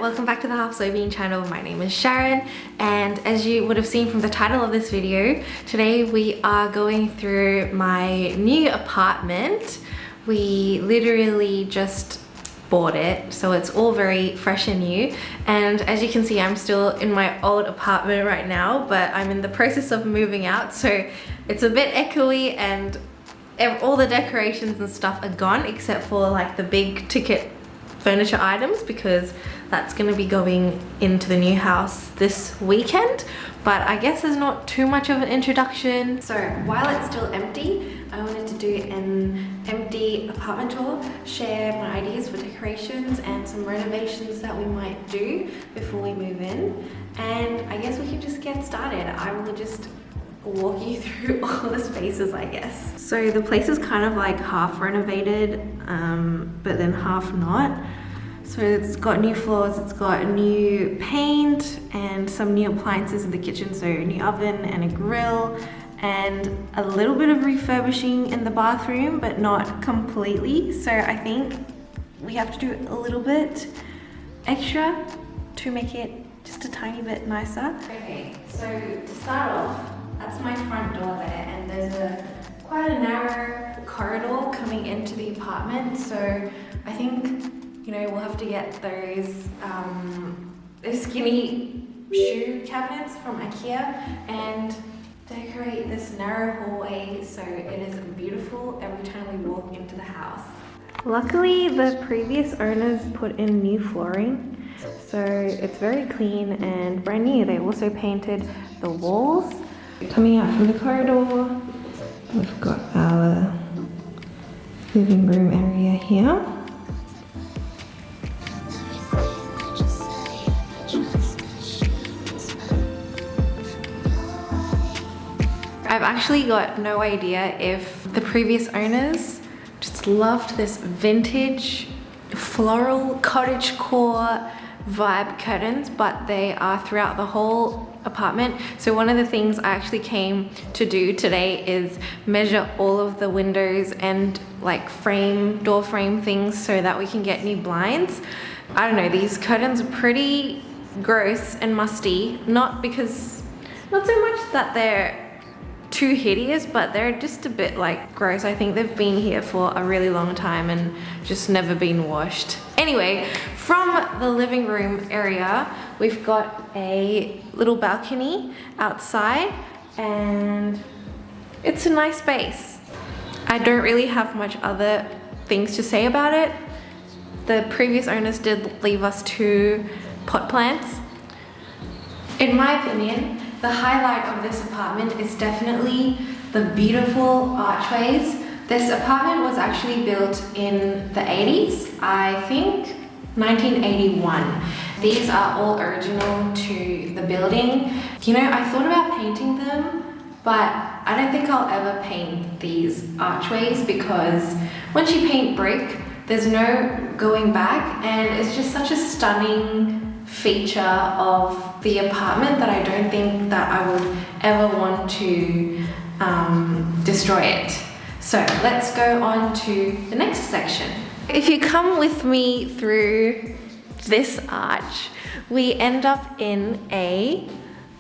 welcome back to the Half Soybean channel. My name is Sharon, and as you would have seen from the title of this video, today we are going through my new apartment. We literally just bought it, so it's all very fresh and new, and as you can see, I'm still in my old apartment right now, but I'm in the process of moving out, so it's a bit echoey and all the decorations and stuff are gone except for like the big ticket furniture items, because that's going to be going into the new house this weekend. But I guess there's not too much of an introduction. So while it's still empty, I wanted to do an empty apartment tour, share my ideas for decorations and some renovations that we might do before we move in. And I guess we can just get started. I will just walk you through all the spaces, I guess. So the place is kind of like half renovated, but then half not. So it's got new floors, it's got new paint and some new appliances in the kitchen, so a new oven and a grill, and a little bit of refurbishing in the bathroom, but not completely. So I think we have to do a little bit extra to make it just a tiny bit nicer. Okay, so to start off, that's my front door there, and there's quite a narrow corridor coming into the apartment. So I think, you know, we'll have to get those skinny shoe cabinets from IKEA and decorate this narrow hallway so it is beautiful every time we walk into the house. Luckily, the previous owners put in new flooring, so it's very clean and brand new. They also painted the walls. Coming out from the corridor, we've got our living room area here. I've actually got no idea if the previous owners just loved this vintage floral cottagecore vibe curtains, but they are throughout the whole apartment. So one of the things I actually came to do today is measure all of the windows and like door frame things so that we can get new blinds. I don't know, these curtains are pretty gross and musty, not so much that they're too hideous, but they're just a bit like gross. I think they've been here for a really long time and just never been washed. Anyway, from the living room area, we've got a little balcony outside and it's a nice space. I don't really have much other things to say about it. The previous owners did leave us 2 pot plants. In my opinion, the highlight of this apartment is definitely the beautiful archways. This apartment was actually built in the 80s, I think 1981. These are all original to the building. You know, I thought about painting them, but I don't think I'll ever paint these archways, because once you paint brick, there's no going back, and it's just such a stunning feature of the apartment that I don't think that I would ever want to destroy it. So let's go on to the next section. If you come with me through this arch, we end up in a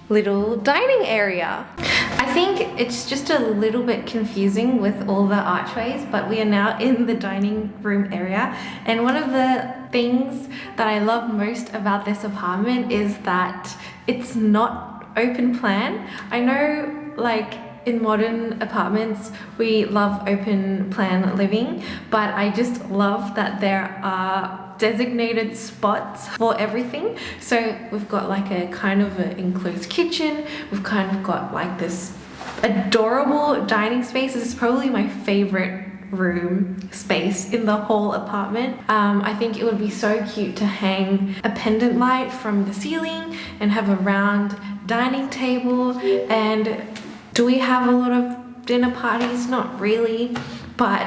little dining area. I think it's just a little bit confusing with all the archways, but we are now in the dining room area. And one of the things that I love most about this apartment is that it's not open plan. I know, like, in modern apartments, we love open plan living, but I just love that there are designated spots for everything. So we've got like a kind of an enclosed kitchen. We've kind of got like this adorable dining space. This is probably my favorite room space in the whole apartment. I think it would be so cute to hang a pendant light from the ceiling and have a round dining table. And do we have a lot of dinner parties? Not really, but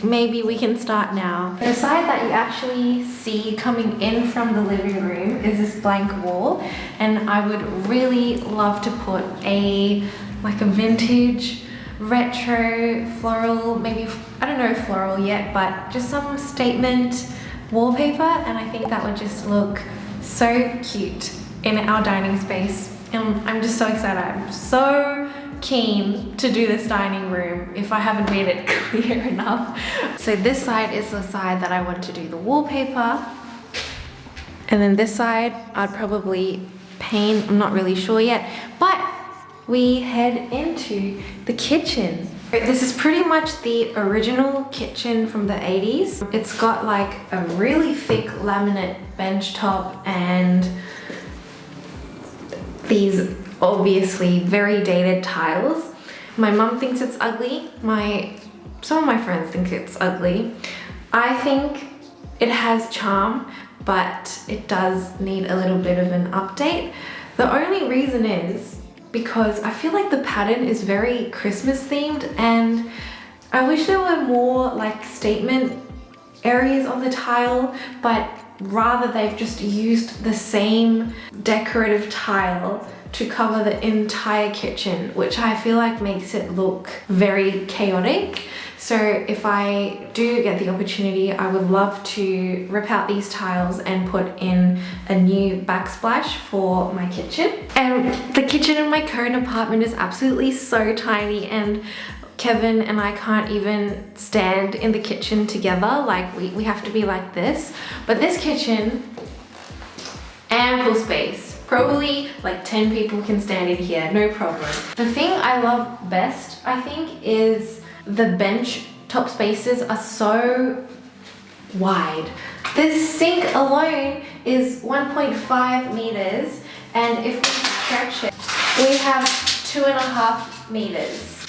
maybe we can start now. The side that you actually see coming in from the living room is this blank wall, and I would really love to put a vintage retro floral, maybe, I don't know floral yet, but just some statement wallpaper, and I think that would just look so cute in our dining space. And I'm just so excited. I'm so keen to do this dining room if I haven't made it clear enough. So this side is the side that I want to do the wallpaper. And then this side I'd probably paint, I'm not really sure yet. But we head into the kitchen. This is pretty much the original kitchen from the 80s. It's got like a really thick laminate bench top and these obviously very dated tiles. My mum thinks it's ugly. Some of my friends think it's ugly. I think it has charm, but it does need a little bit of an update. The only reason is because I feel like the pattern is very Christmas themed, and I wish there were more like statement areas of the tile, but rather they've just used the same decorative tile to cover the entire kitchen, which I feel like makes it look very chaotic. So if I do get the opportunity, I would love to rip out these tiles and put in a new backsplash for my kitchen. And the kitchen in my current apartment is absolutely so tiny, and Kevin and I can't even stand in the kitchen together. Like we have to be like this. But this kitchen, ample space. Probably like 10 people can stand in here, no problem. The thing I love best, I think, is the bench top spaces are so wide. This sink alone is 1.5 meters, and if we stretch it, we have 2.5 meters.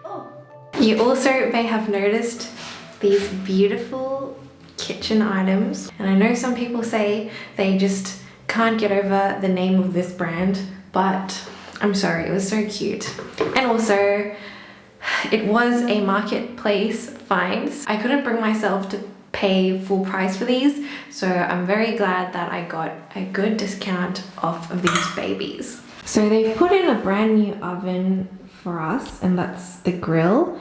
Oh. You also may have noticed these beautiful kitchen items, and I know some people say they just can't get over the name of this brand, but I'm sorry, it was so cute. And also, it was a marketplace find. I couldn't bring myself to pay full price for these, so I'm very glad that I got a good discount off of these babies. So they put in a brand new oven for us, and that's the grill.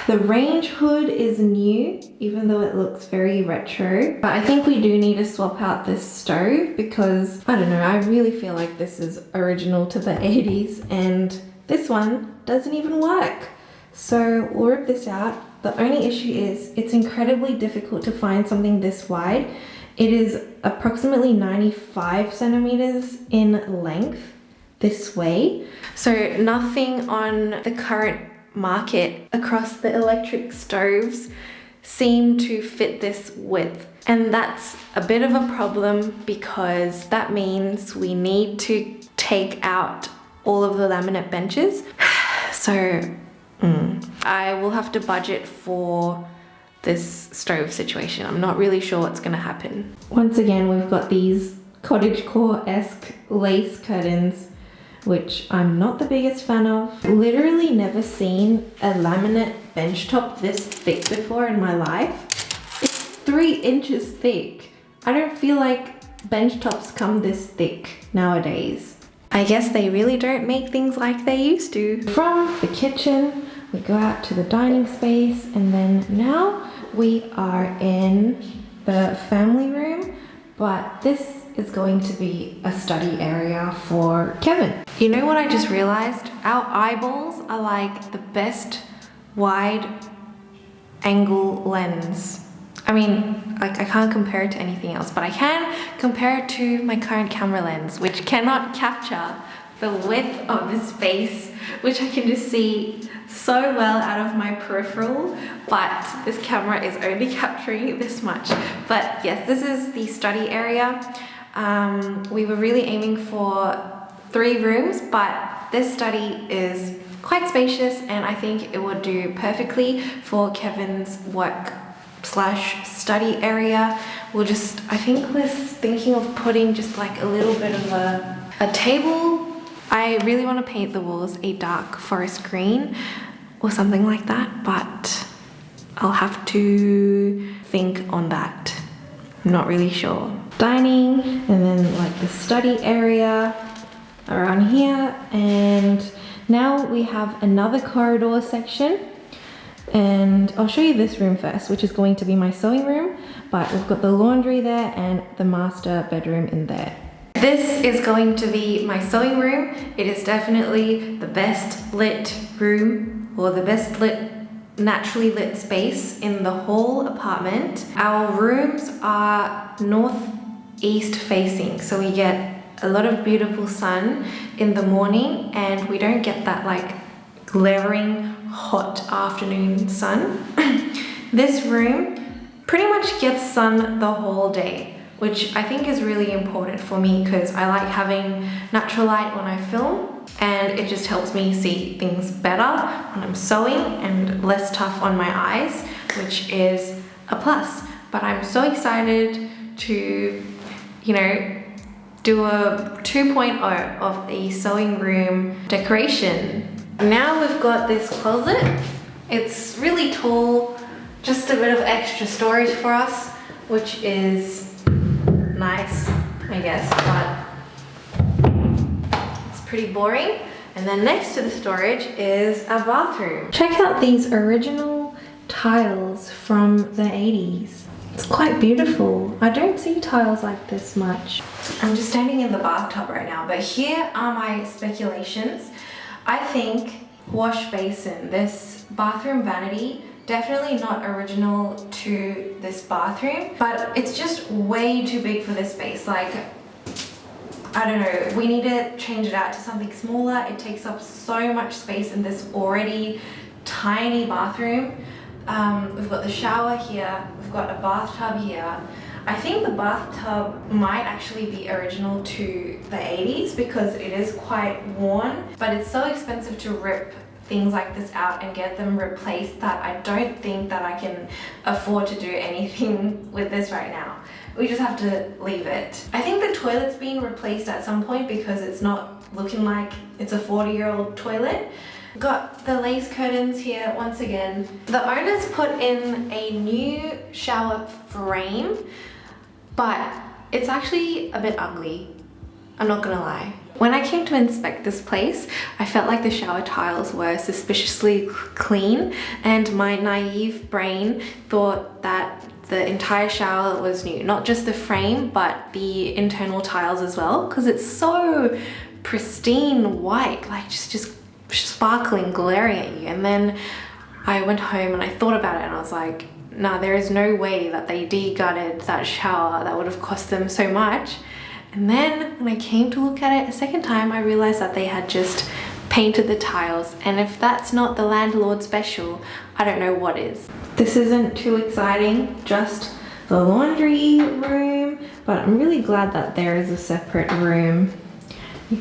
The range hood is new, even though it looks very retro. But I think we do need to swap out this stove because, I don't know, I really feel like this is original to the 80s and this one doesn't even work. So we'll rip this out. The only issue is it's incredibly difficult to find something this wide. It is approximately 95 centimeters in length this way. So nothing on the current market across the electric stoves seem to fit this width, and that's a bit of a problem because that means we need to take out all of the laminate benches. So I will have to budget for this stove situation. I'm not really sure what's gonna happen. Once again, we've got these cottagecore-esque lace curtains, which I'm not the biggest fan of. Literally never seen a laminate benchtop this thick before in my life. It's 3 inches thick. I don't feel like benchtops come this thick nowadays. I guess they really don't make things like they used to. From the kitchen, we go out to the dining space, and then now we are in the family room, but this is going to be a study area for Kevin. You know what I just realized? Our eyeballs are like the best wide angle lens. I mean, like I can't compare it to anything else, but I can compare it to my current camera lens, which cannot capture the width of the space, which I can just see so well out of my peripheral, but this camera is only capturing this much. But yes, this is the study area. We were really aiming for 3 rooms, but this study is quite spacious, and I think it would do perfectly for Kevin's work/study area. I think we're thinking of putting just like a little bit of a table. I really want to paint the walls a dark forest green or something like that, but I'll have to think on that. I'm not really sure. Dining, and then like the study area around here, and now we have another corridor section. And I'll show you this room first, which is going to be my sewing room, but we've got the laundry there and the master bedroom in there. This is going to be my sewing room. It is definitely the best lit room, or the best lit, naturally lit space in the whole apartment. Our rooms are northeast facing, so we get a lot of beautiful sun in the morning, and we don't get that like glaring hot afternoon sun. This room pretty much gets sun the whole day, which I think is really important for me because I like having natural light when I film, and it just helps me see things better when I'm sewing and less tough on my eyes, which is a plus. But I'm so excited to, you know, do a 2.0 of the sewing room decoration. Now we've got this closet. It's really tall, just a bit of extra storage for us, which is nice, I guess, but it's pretty boring. And then next to the storage is our bathroom. Check out these original tiles from the 80s. It's quite beautiful. I don't see tiles like this much. I'm just standing in the bathtub right now, but here are my speculations. I think wash basin, this bathroom vanity, definitely not original to this bathroom, but it's just way too big for this space. Like, I don't know, we need to change it out to something smaller. It takes up so much space in this already tiny bathroom. We've got the shower here, we've got a bathtub here. I think the bathtub might actually be original to the 80s because it is quite worn, but it's so expensive to rip things like this out and get them replaced that I don't think that I can afford to do anything with this right now. We just have to leave it. I think the toilet's been replaced at some point because it's not looking like it's a 40-year-old toilet. Got the lace curtains here once again. The owners put in a new shower frame, but it's actually a bit ugly, I'm not gonna lie. When I came to inspect this place, I felt like the shower tiles were suspiciously clean, and my naive brain thought that the entire shower was new. Not just the frame, but the internal tiles as well, because it's so pristine white, like just sparkling, glaring at you. And then I went home and I thought about it and I was like, nah, there is no way that they de-gutted that shower. That would have cost them so much. And then when I came to look at it a second time, I realized that they had just painted the tiles. And if that's not the landlord special, I don't know what is. This isn't too exciting, just the laundry room, but I'm really glad that there is a separate room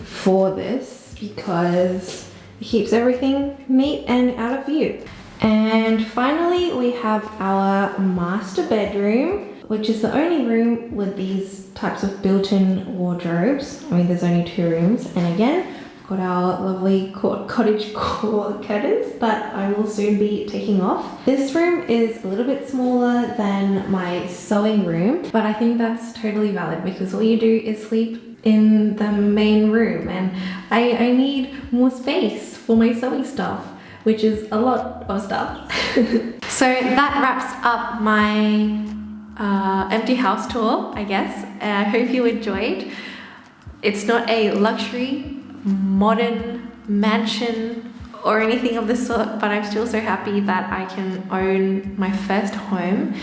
for this because it keeps everything neat and out of view. And finally, we have our master bedroom, which is the only room with these types of built-in wardrobes. I mean, there's only 2 rooms. And again, we've got our lovely cottage core curtains that I will soon be taking off. This room is a little bit smaller than my sewing room, but I think that's totally valid because all you do is sleep in the main room, and I need more space for my sewing stuff, which is a lot of stuff. So that wraps up my empty house tour, I guess. I hope you enjoyed. It's not a luxury, modern mansion or anything of the sort, but I'm still so happy that I can own my first home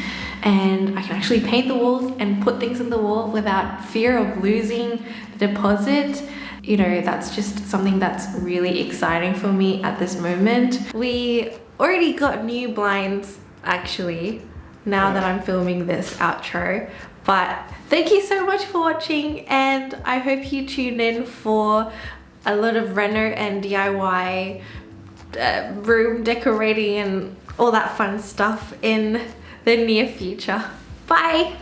and I can actually paint the walls and put things in the wall without fear of losing the deposit. You know, that's just something that's really exciting for me at this moment. We already got new blinds actually, now that I'm filming this outro. But thank you so much for watching, and I hope you tune in for a lot of reno and DIY room decorating and all that fun stuff in the near future. Bye!